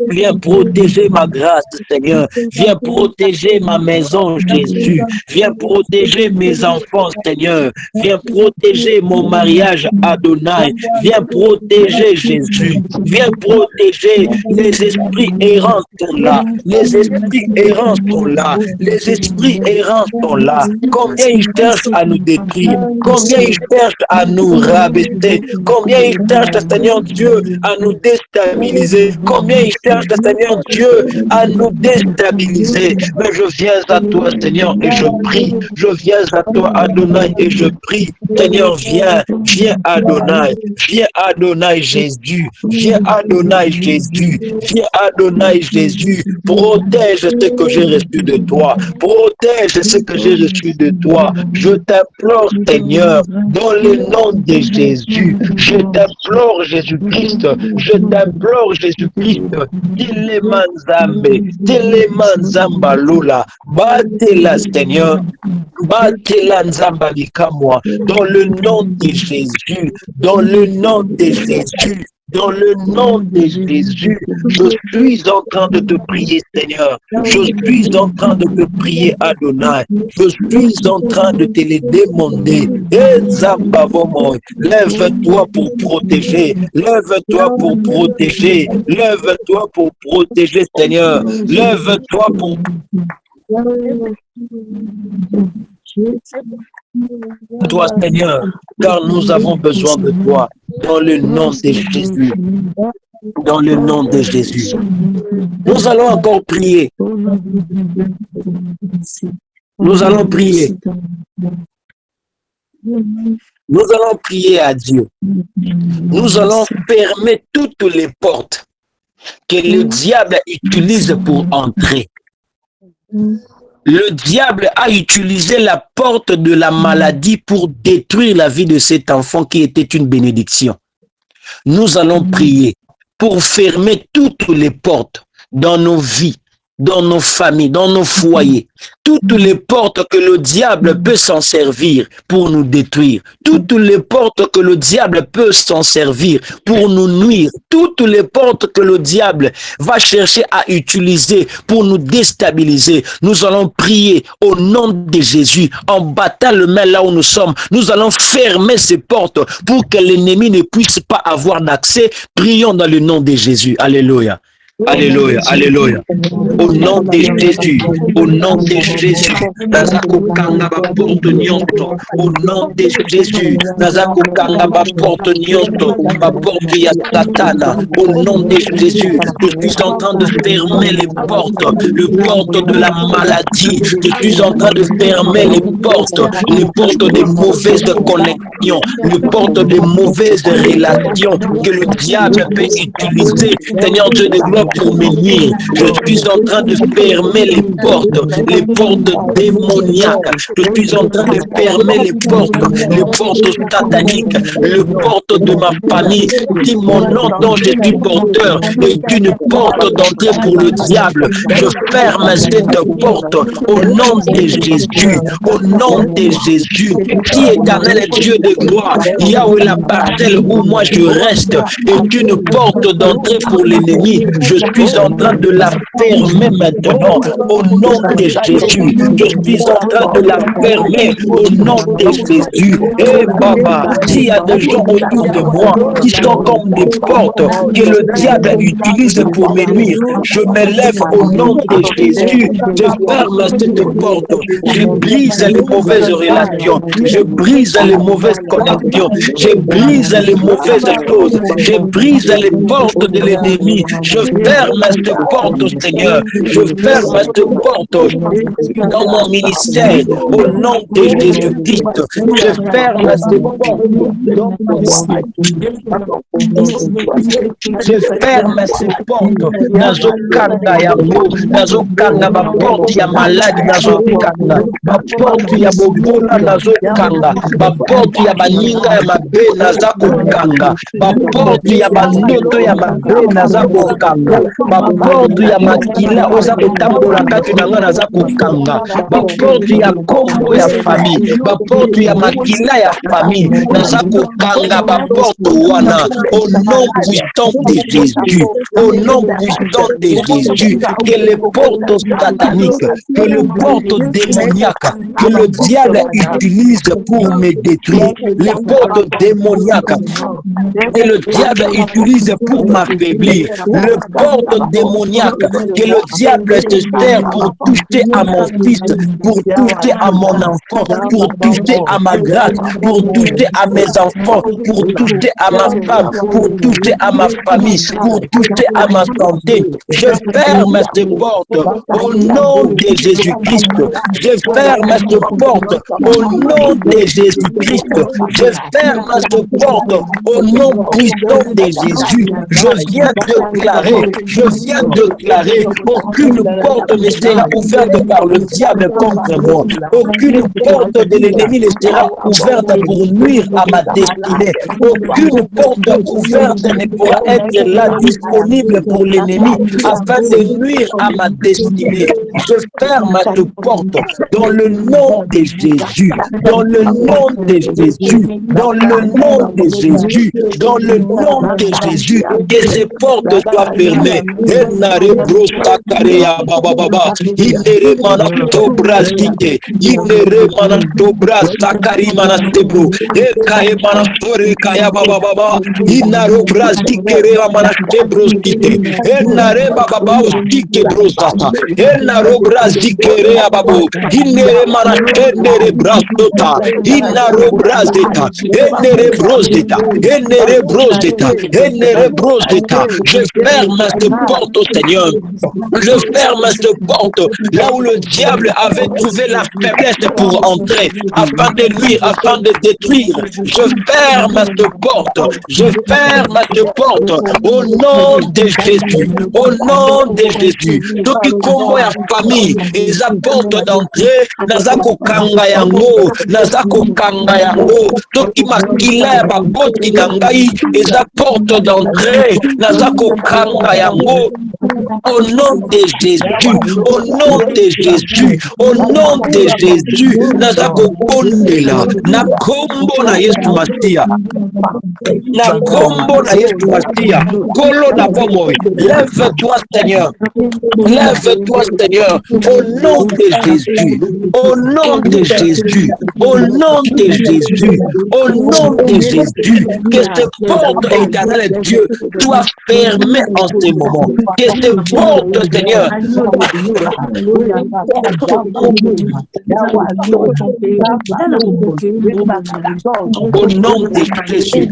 Viens protéger ma grâce, Seigneur. Viens protéger ma maison, Jésus. Viens protéger mes enfants, Seigneur. Viens protéger mon mariage, Adonai. Viens protéger Jésus. Viens protéger les esprits errants sont là. Les esprits errants sont là. Les esprits errants sont là. Combien ils cherchent à nous détruire. Combien ils cherchent à nous rabaisser. Combien ils cherchent, Seigneur Dieu, à nous déstabiliser. Combien ils cherchent, Seigneur Dieu, à nous déstabiliser. Mais je viens à toi, Seigneur, et je prie. Je viens à toi, Adonai, et je prie. Seigneur, viens, viens Adonai, viens Adonai Jésus, viens Adonai Jésus, viens Adonai Jésus. Protège ce que j'ai reçu de toi. Protège ce que j'ai reçu de toi. Je t'implore, Seigneur, dans le nom de Jésus. Je t'implore, Jésus-Christ. Je t'implore, Jésus-Christ. Tilemanzamba Lula, Batela Seigneur, Batela Nzamba Likamwa, dans le nom de Jésus, dans le nom de Jésus. Dans le nom de Jésus, je suis en train de te prier, Seigneur. Je suis en train de te prier, Adonai. Je suis en train de te les demander. Lève-toi pour protéger. Lève-toi pour protéger. Lève-toi pour protéger, Seigneur. Lève-toi pour... Toi, Seigneur, car nous avons besoin de toi, dans le nom de Jésus, dans le nom de Jésus. Nous allons encore prier. Nous allons prier. Nous allons prier à Dieu. Nous allons fermer toutes les portes que le diable utilise pour entrer. Le diable a utilisé la porte de la maladie pour détruire la vie de cet enfant qui était une bénédiction. Nous allons prier pour fermer toutes les portes dans nos vies, dans nos familles, dans nos foyers. Toutes les portes que le diable peut s'en servir pour nous détruire. Toutes les portes que le diable peut s'en servir pour nous nuire. Toutes les portes que le diable va chercher à utiliser pour nous déstabiliser. Nous allons prier au nom de Jésus en battant le main là où nous sommes. Nous allons fermer ces portes pour que l'ennemi ne puisse pas avoir d'accès. Prions dans le nom de Jésus. Alléluia. Alléluia, alléluia. Au nom de Jésus, au nom de Jésus, Nazako Kangaba porte nyonto. Au nom de Jésus, Nazako Kangaba porte nyonto. Ma porte ya Satana. Au nom de Jésus, je suis en train de fermer les portes de la maladie. Je suis en train de fermer les portes des mauvaises connexions, les portes des mauvaises relations que le diable peut utiliser. Seigneur Dieu de gloire, pour me nuire. Je suis en train de fermer les portes démoniaques. Je suis en train de fermer les portes sataniques, les portes de ma famille. Si mon nom dont je suis porteur est une porte d'entrée pour le diable, je ferme cette porte au nom de Jésus, au nom de Jésus. Qui éternel est Dieu de gloire, Yahweh, la parcelle où moi je reste est une porte d'entrée pour l'ennemi. Je suis en train de la fermer maintenant au nom de Jésus. Je suis en train de la fermer au nom de Jésus. Eh Baba, s'il y a des gens autour de moi qui sont comme des portes que le diable utilise pour me nuire, je me lève au nom de Jésus. Je ferme cette porte. Je brise les mauvaises relations. Je brise les mauvaises connexions. Je brise les mauvaises choses. Je brise les portes de l'ennemi. Je ferme cette porte, Seigneur. Je ferme cette porte dans mon ministère au nom de Jésus-Christ. Je ferme cette porte dans mon je ferme cette porte. Nazo kanga ya mo, nazo kanga ma porte ya malade, nazo kanga ma porte ya bobola, nazo kanga ma porte ya baninga ya mabe, nazo kanga ma porte ya bandoto ya mabe, nazo kanga ma porte ya makila oza kotambola kati na nga, nazo kanga ma porte ya kombo ya famille, ma porte ya makila ya famille, nazo kanga ma porte wana au nom puissant de Jésus, au nom puissant de Jésus, que les portes sataniques, que les portes démoniaques, que le diable utilise pour me détruire, les portes démoniaques, que le diable utilise pour m'affaiblir, les portes démoniaques, que le diable se sert pour toucher à mon fils, pour toucher à mon enfant, pour toucher à ma grâce, pour toucher à mes enfants, pour toucher à ma femme, pour toucher à ma famille, pour toucher à ma santé. Je ferme ces portes au nom de Jésus-Christ. Je ferme ces portes au nom de Jésus-Christ. Je ferme ces portes au nom puissant de Jésus. Je viens déclarer aucune porte ne sera ouverte par le diable contre moi. Aucune porte de l'ennemi ne sera ouverte pour nuire à ma destinée. Aucune porte ouverte ne pourra être là disponible pour l'ennemi afin de nuire à ma destinée. Je ferme cette porte dans le nom de Jésus, dans le nom de Jésus, dans le nom de Jésus, dans le nom de Jésus, que ces portes soient fermées. Enare brosta karea baba baba, inere manato brasite, inere manato brasta kari manastebro, ekae manastore kaya baba baba, inaro brasike reva manastebro stite, enare baba baba stike brostata, enaro brasike rea babo, inere manastendere brastota, inaro braseta, enere brosteta, enere brosteta, enere brosteta. Je ferme cette porte au Seigneur. Je ferme cette porte là où le diable avait trouvé la faiblesse pour entrer, afin de nuire, afin de détruire. Je ferme cette porte. Je ferme cette porte au nom de Jésus. Au nom de Jésus. Tout qui combat la famille, ils apportent d'entrée, Nazako Kanga Yango, Nazako Kanga Yango, tout qui makila baboti nangai, ils apportent d'entrée, Nazako Kanga Yango. Au nom de Jésus, au nom de Jésus, au nom de Jésus, Nazako Bondela, Nakombo na Yesu Mastia, Nakombo na Yesu Mastia, Kolo na Bomoy, lève-toi Seigneur, lève-toi Seigneur, au nom de Jésus, au nom de Jésus, au nom de Jésus, au nom de Jésus, que cette porte éternelle Dieu soit fermée en ce moment, que cette porte Seigneur, au nom de Jésus,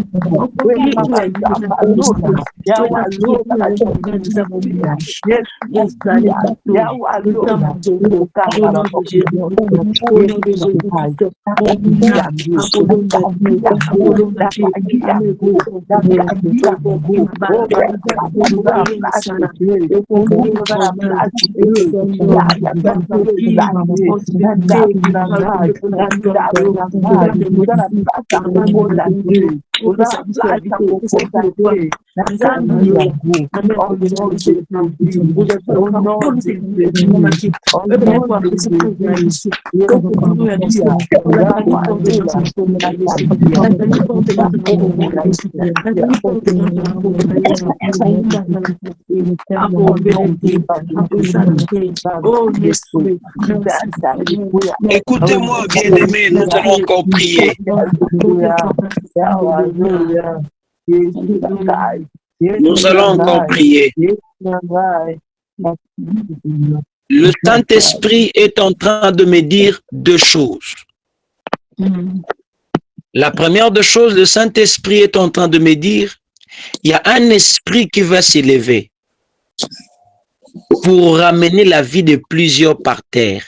Écoutez-moi, bien-aimés, nous allons encore prier. Nous allons encore prier. Le Saint-Esprit est en train de me dire deux choses. La première des choses, le Saint-Esprit est en train de me dire, il y a un esprit qui va s'élever pour ramener la vie de plusieurs par terre.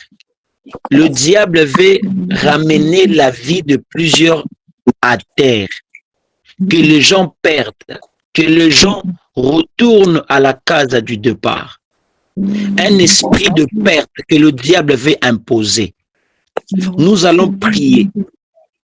Le diable veut ramener la vie de plusieurs à terre. Que les gens perdent, que les gens retournent à la case du départ. Un esprit de perte que le diable veut imposer. Nous allons prier.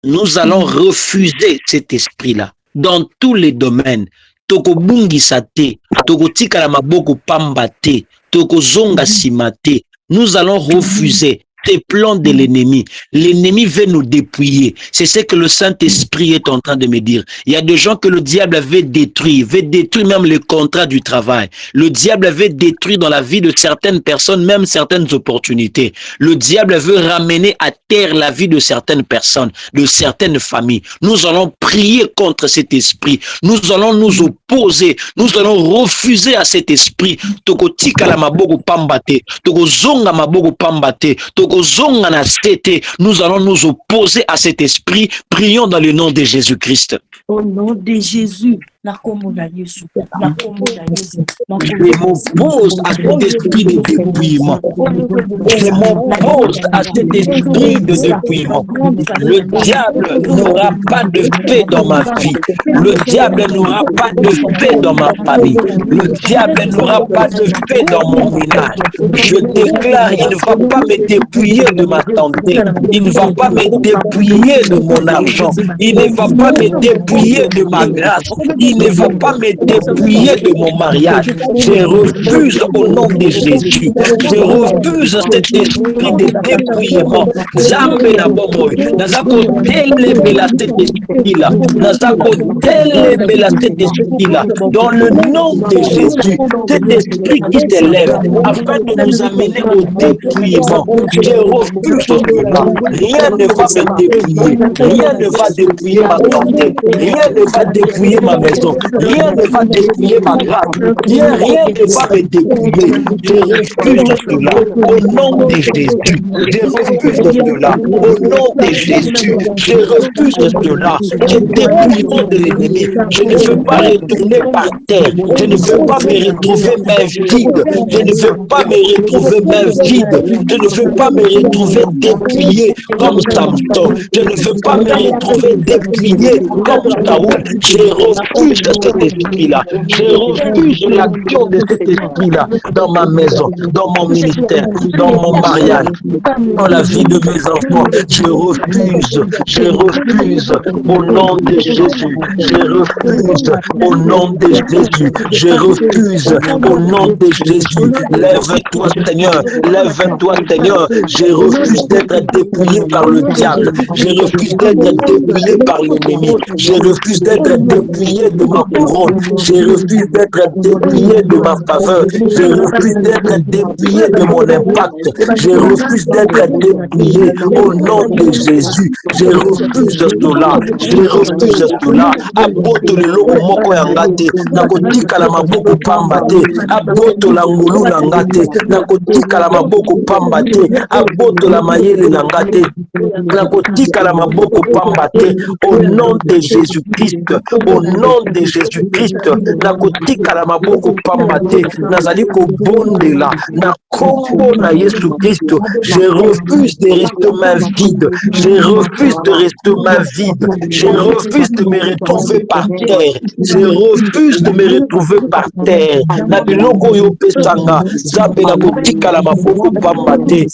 Nous allons refuser cet esprit-là dans tous les domaines. Toko bungi sate, toko tikala maboko pambate, toko zonga simate. Nous allons refuser ces plans de l'ennemi. L'ennemi veut nous dépouiller. C'est ce que le Saint-Esprit est en train de me dire. Il y a des gens que le diable veut détruire même le contrat du travail. Le diable veut détruire dans la vie de certaines personnes, même certaines opportunités. Le diable veut ramener à terre la vie de certaines personnes, de certaines familles. Nous allons prier contre cet esprit. Nous allons nous opposer. Nous allons refuser à cet esprit. Toko tika la maboko pambate, toko zonga maboko pambate, toko zonga na sete. Nous allons nous opposer à cet esprit. Prions dans le nom de Jésus-Christ. Au nom de Jésus. Je m'oppose à cet esprit de dépouillement. Je m'oppose à cet esprit de dépouillement. Le diable n'aura pas de paix dans ma vie. Le diable n'aura pas de paix dans ma famille. Le diable n'aura pas de paix dans mon ménage. Je déclare, il ne va pas me dépouiller de ma santé. Il ne va pas me dépouiller de mon argent. Il ne va pas me dépouiller de ma grâce. Il ne va pas me dépouiller de mon mariage. Je refuse au nom de Jésus. Je refuse cet esprit de dépouillement. Jamais la bombe. Nazako telle bela cet esprit-là. Nazako telle bela cet esprit-là. Dans le nom de Jésus, cet esprit qui s'élève afin de nous amener au dépouillement. Je refuse cela. Rien ne va me dépouiller. Rien ne va dépouiller ma santé. Rien ne va dépouiller ma maison. Rien ne va dépouiller ma grâce. Rien ne va me dépouiller. Je refuse cela. Au nom de Jésus. Je refuse cela. Au nom de Jésus. Je refuse cela. Je dépouillement de l'ennemi. Je ne veux pas retourner par terre. Je ne veux pas me retrouver main vide. Je ne veux pas me retrouver main vide. Je ne veux pas me retrouver dépouillé comme Samson. Je ne veux pas me retrouver dépouillé comme Saoul. Je refuse cet esprit-là. Je refuse l'action de cet esprit-là dans ma maison, dans mon ministère, dans mon mariage, dans la vie de mes enfants. Je refuse au nom de Jésus. Je refuse au nom de Jésus. Je refuse au nom de Jésus. Lève-toi, Seigneur. Lève-toi, Seigneur. Je refuse d'être dépouillé par le diable. Je refuse d'être dépouillé par l'ennemi. Je refuse d'être dépouillé de ma couronne. Je refuse d'être dépouillé de ma faveur. Je refuse d'être dépouillé de mon impact. Je refuse d'être dépouillé au nom de Jésus. Je refuse cela. Je refuse cela. Aboto le loko moko yangate. Nakotika la maboko pambate. Aboto la ngulu langate. Nakotika la maboko pambate. Aboto la mayele langate. Nakotika la maboko pambate. Au nom de Jésus-Christ. Au nom de Jésus-Christ, nakotika la maboko pambate, nazali kobondela, na kombo na Jésus-Christ, je refuse de rester main vide, je refuse de rester main vide, je refuse de me retrouver par terre, je refuse de me retrouver par terre, na biloko yo pesanga, zambe nakotika la maboko pambate,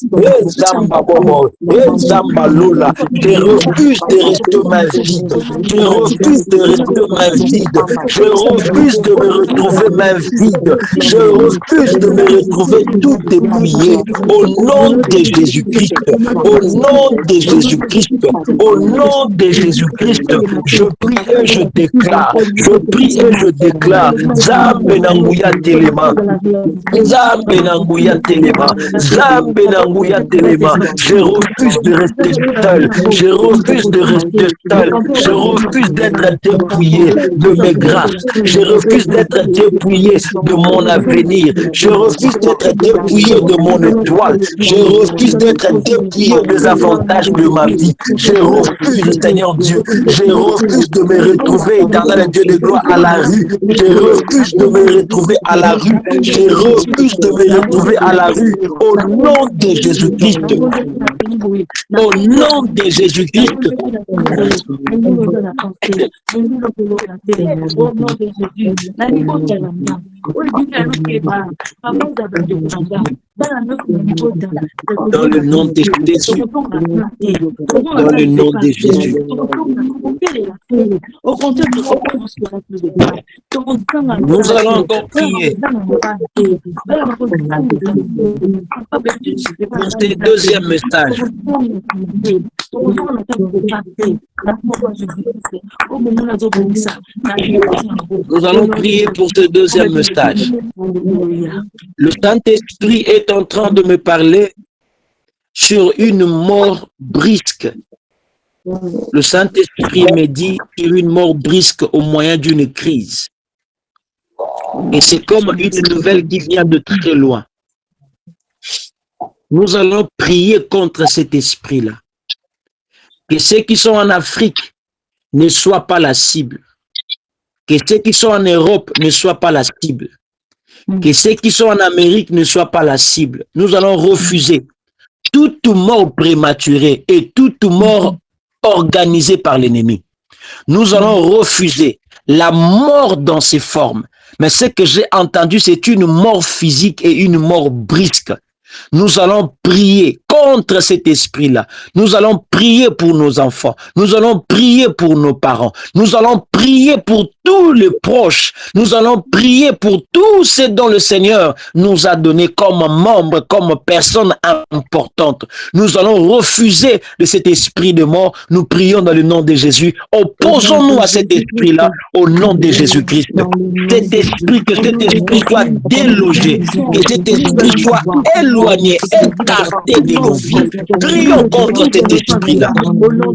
zamba bobo, zamba lola, je refuse de rester main vide, je refuse de rester main vide, je refuse de me retrouver main vide, je refuse de me retrouver tout dépouillé, au nom de Jésus-Christ, au nom de Jésus-Christ, au nom de Jésus-Christ, je prie et je déclare, je prie et je déclare, Zambe Nanguya Telema, Zambe Nanguya Telema, Zambe Nanguya Telema, je refuse de rester seul, je refuse de rester seul, je refuse d'être dépouillé de mes grâces, je refuse d'être dépouillé de mon avenir, je refuse d'être dépouillé de mon étoile, je refuse d'être dépouillé des avantages de ma vie, je refuse, Seigneur Dieu, je refuse de me retrouver, éternel Dieu de gloire, à la rue, je refuse de me retrouver à la rue, je refuse de me retrouver à la rue, au nom de Jésus-Christ, au nom de Jésus-Christ. Dans le nom de Jésus. Dans le nom de Jésus. Nous allons encore prier pour ce deuxième message. Nous allons prier pour ce deuxième message. Le Saint-Esprit est en train de me parler sur une mort brusque. Le Saint-Esprit me dit sur une mort brusque au moyen d'une crise. Et c'est comme une nouvelle qui vient de très loin. Nous allons prier contre cet esprit-là. Que ceux qui sont en Afrique ne soient pas la cible. Que ceux qui sont en Europe ne soient pas la cible. Que ceux qui sont en Amérique ne soient pas la cible. Nous allons refuser toute mort prématurée et toute mort organisée par l'ennemi. Nous allons refuser la mort dans ses formes. Mais ce que j'ai entendu, c'est une mort physique et une mort brusque. Nous allons prier contre cet esprit-là. Nous allons prier pour nos enfants. Nous allons prier pour nos parents. Nous allons prier pour tous les proches. Nous allons prier pour tous ceux dont le Seigneur nous a donné comme membres, comme personnes importantes. Nous allons refuser de cet esprit de mort. Nous prions dans le nom de Jésus. Opposons-nous à cet esprit-là au nom de Jésus-Christ. Cet esprit, que cet esprit soit délogé, que cet esprit soit éloigné, écarté de nos vies. Prions contre cet esprit-là. Au nom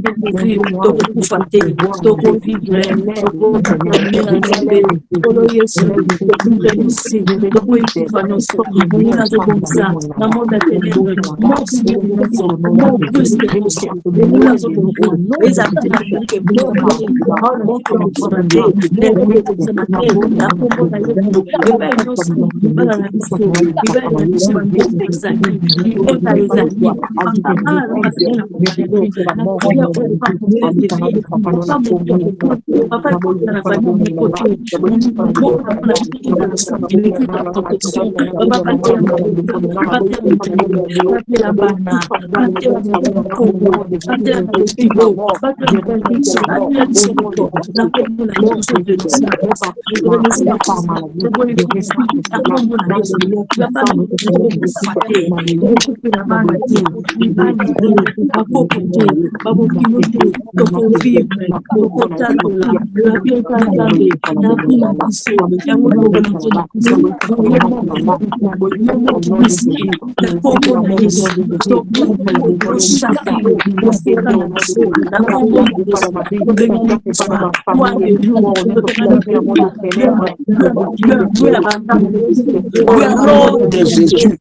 de Jésus,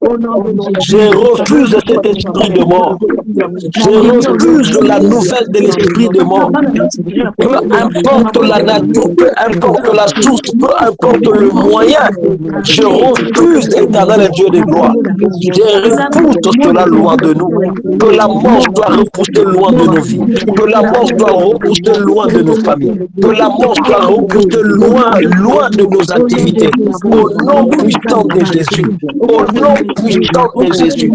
je refuse cet l'esprit de mort. Je refuse la nouvelle de l'esprit de mort. Peu importe la nature, peu importe la source, peu importe le moyen, je refuse, éternel Dieu de gloire. Je repousse cela loin de nous. Que la mort soit repoussée loin de nos vies. Que la mort soit repoussée loin de nos familles. Que la mort soit repoussée loin, loin de nos activités. Au nom puissant de Jésus. Au nom puissant de Jésus.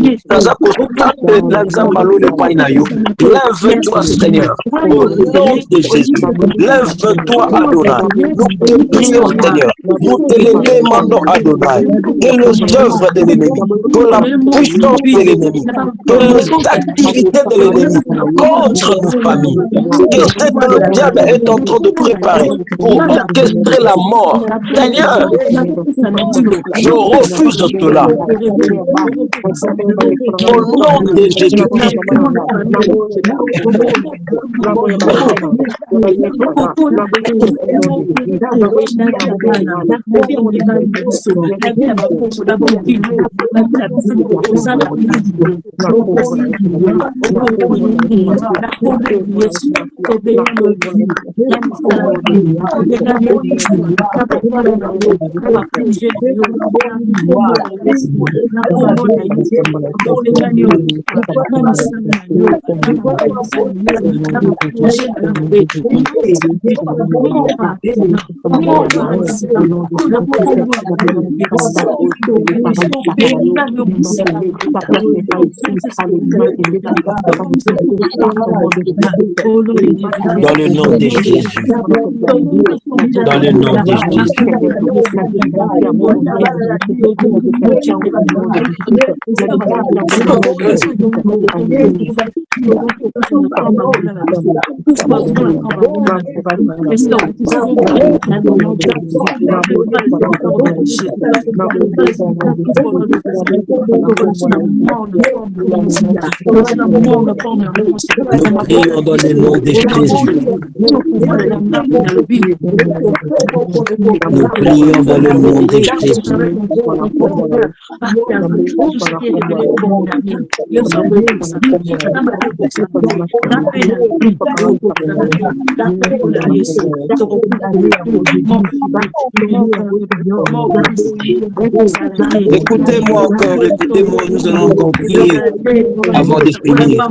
Lève-toi, Seigneur. Au nom de Jésus. Lève-toi, Adonai. Nous te prions, Seigneur. Nous te demandons, Adonai, que les œuvres de l'ennemi, que la puissance de l'ennemi, que les activités de l'ennemi contre nos familles, que ce que le diable est en train de préparer pour orchestrer la mort. Seigneur, je refuse cela. Au nom de Jésus-Christ. Dans le nom de Jésus. Dans le nom de Jésus. Prions dans le nom de Jésus. Nous prions dans le nom de Jésus. Écoutez-moi encore, écoutez-moi, nous allons encore prier avant de finir.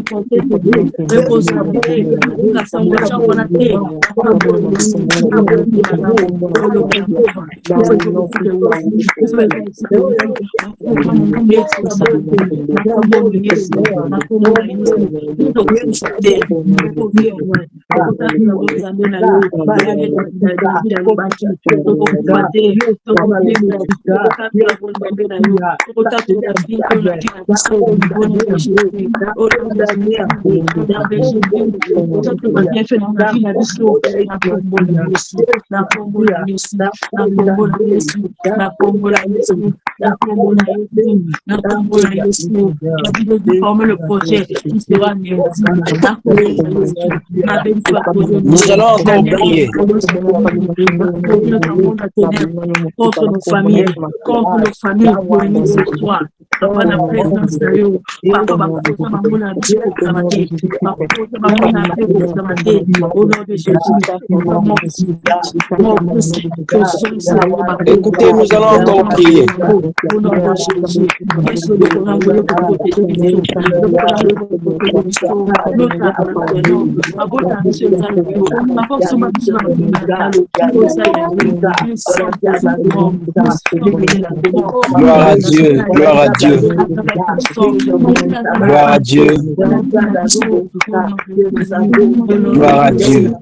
Nous allons encore prier contre nos familles, pour une histoire. Papa na présence na yo, papa bakosa mamona Dieu kamate, bakosa mamona Dieu kamate, au nom de Jésus. Écoutez, nous allons encore prier. Au nom de Jésus. Gloire à Dieu, gloire à Dieu. Gloire à Dieu. Gloire à Dieu.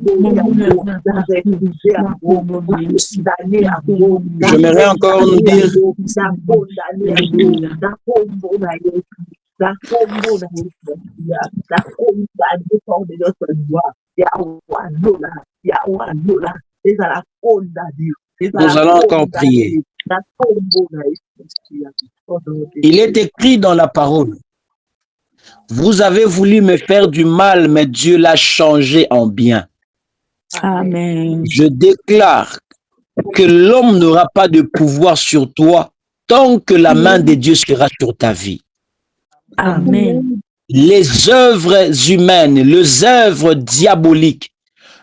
J'aimerais encore nous dire nous allons encore prier. Il est écrit dans la parole: vous avez voulu me faire du mal, mais Dieu l'a changé en bien. Amen. Je déclare que l'homme n'aura pas de pouvoir sur toi tant que la main de Dieu sera sur ta vie. Amen. Les œuvres humaines, les œuvres diaboliques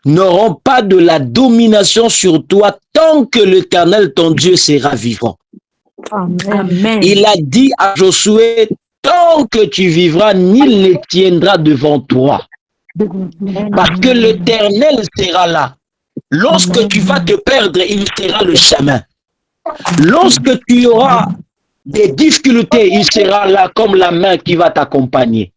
n'auront pas de la domination sur toi tant que l'Éternel, ton Dieu, sera vivant. Amen. Il a dit à Josué, tant que tu vivras, nul ne tiendra devant toi. Parce que l'Éternel sera là. Lorsque tu vas te perdre, il sera le chemin. Lorsque tu auras des difficultés, il sera là comme la main qui va t'accompagner.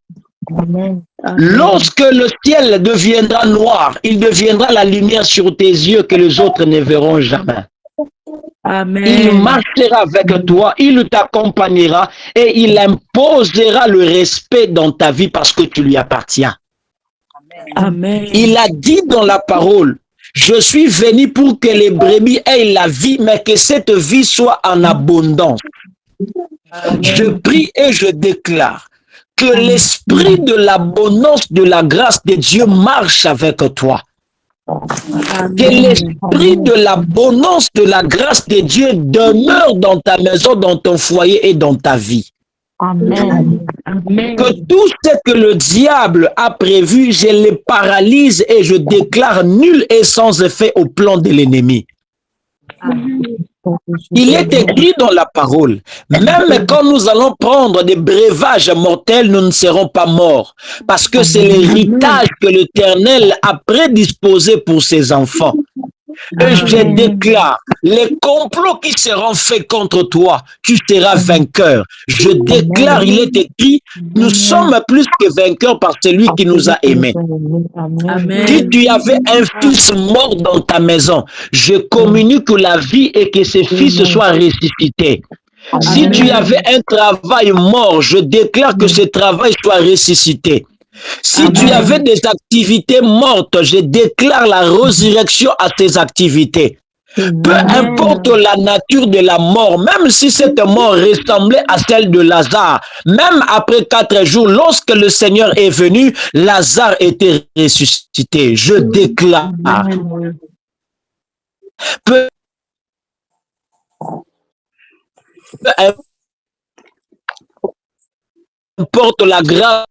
Lorsque le ciel deviendra noir, il deviendra la lumière sur tes yeux que les autres ne verront jamais. Amen. Il marchera avec toi, il t'accompagnera et il imposera le respect dans ta vie parce que tu lui appartiens. Amen. Il a dit dans la parole, je suis venu pour que les brebis aient la vie, mais que cette vie soit en abondance. Je prie et je déclare que l'esprit de l'abondance de la grâce de Dieu marche avec toi. Que l'esprit de l'abondance de la grâce de Dieu demeure dans ta maison, dans ton foyer et dans ta vie. Amen. Amen. Que tout ce que le diable a prévu, je le paralyse et je déclare nul et sans effet au plan de l'ennemi. Il est écrit dans la parole, même quand nous allons prendre des breuvages mortels, nous ne serons pas morts, parce que c'est l'héritage que l'Éternel a prédisposé pour ses enfants. Et je déclare, les complots qui seront faits contre toi, tu seras vainqueur. Je déclare, il est écrit, nous sommes plus que vainqueurs par celui qui nous a aimés. Si tu avais un fils mort dans ta maison, je communique la vie et que ce fils soit ressuscité. Si tu avais un travail mort, je déclare que ce travail soit ressuscité. Si tu avais des activités mortes, je déclare la résurrection à tes activités. Peu importe la nature de la mort, même si cette mort ressemblait à celle de Lazare, même après 4 jours, lorsque le Seigneur est venu, Lazare était ressuscité. Je déclare. Peu importe la grâce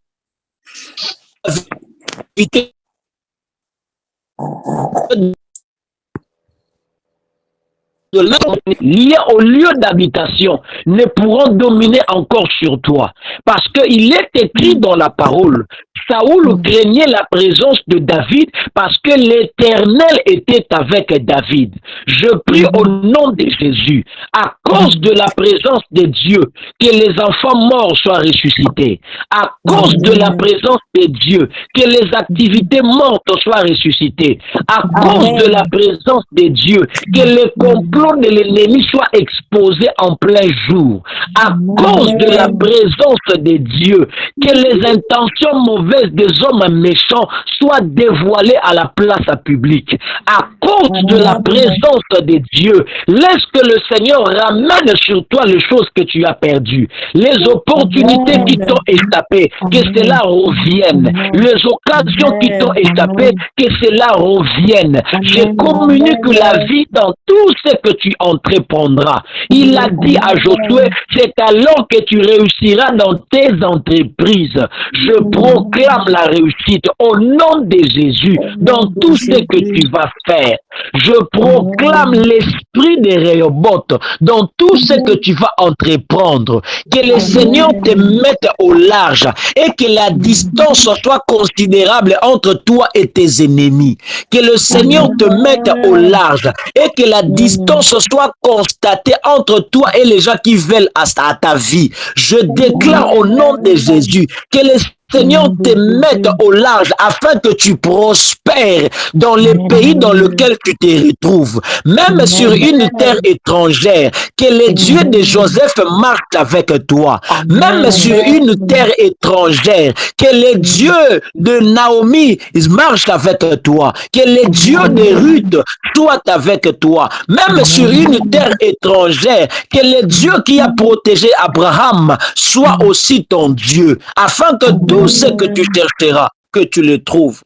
liés au lieu d'habitation ne pourront dominer encore sur toi. Parce qu'il est écrit dans la parole, Saoul craignait la présence de David parce que l'Éternel était avec David. Je prie au nom de Jésus, à cause de la présence de Dieu, que les enfants morts soient ressuscités. À cause de la présence de Dieu, que les activités mortes soient ressuscitées. À cause de la présence de Dieu, que les complots de l'ennemi soient exposés en plein jour. À cause de la présence de Dieu, que les intentions mauvaises des hommes méchants soient dévoilées à la place publique. À cause de la présence de Dieu, laisse que le Seigneur ramène sur toi les choses que tu as perdues, les opportunités qui t'ont échappé, que cela revienne, les occasions qui t'ont échappé, que cela revienne. Je communique la vie dans tout ce que tu entreprendras. Il a dit à Josué, c'est alors que tu réussiras dans tes entreprises. Je proclame la réussite au nom de Jésus dans tout ce que tu vas faire. Je proclame l'esprit de Rehoboth dans tout ce que tu vas entreprendre. Que le Seigneur te mette au large et que la distance soit considérable entre toi et tes ennemis. Que le Seigneur te mette au large et que la distance soit constatée entre toi et les gens qui veulent à ta vie. Je déclare au nom de Jésus que le Seigneur te mette au large afin que tu prospères dans les pays dans lesquels tu te retrouves, même sur une terre étrangère, que le Dieu de Joseph marche avec toi, même sur une terre étrangère, que le Dieu de Naomi marche avec toi, que le Dieu de Ruth soit avec toi, même sur une terre étrangère, que le Dieu qui a protégé Abraham soit aussi ton Dieu, afin que tout ce que tu chercheras, que tu le trouves.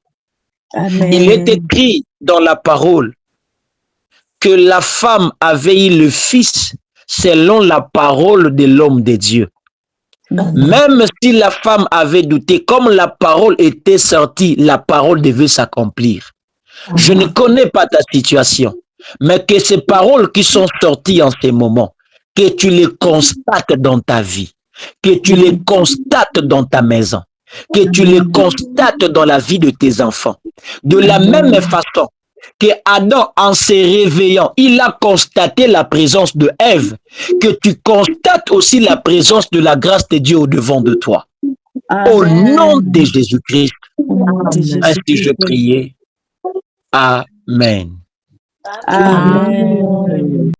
Amen. Il est écrit dans la parole que la femme avait eu le fils selon la parole de l'homme de Dieu. Même si la femme avait douté, comme la parole était sortie, la parole devait s'accomplir. Je ne connais pas ta situation, mais que ces paroles qui sont sorties en ces moments, que tu les constates dans ta vie, que tu les constates dans ta maison, que tu les constates dans la vie de tes enfants. De la même façon que Adam, en se réveillant, il a constaté la présence de Ève, que tu constates aussi la présence de la grâce de Dieu au-devant de toi. Au nom de Jésus-Christ, ainsi je priais. Amen. Amen.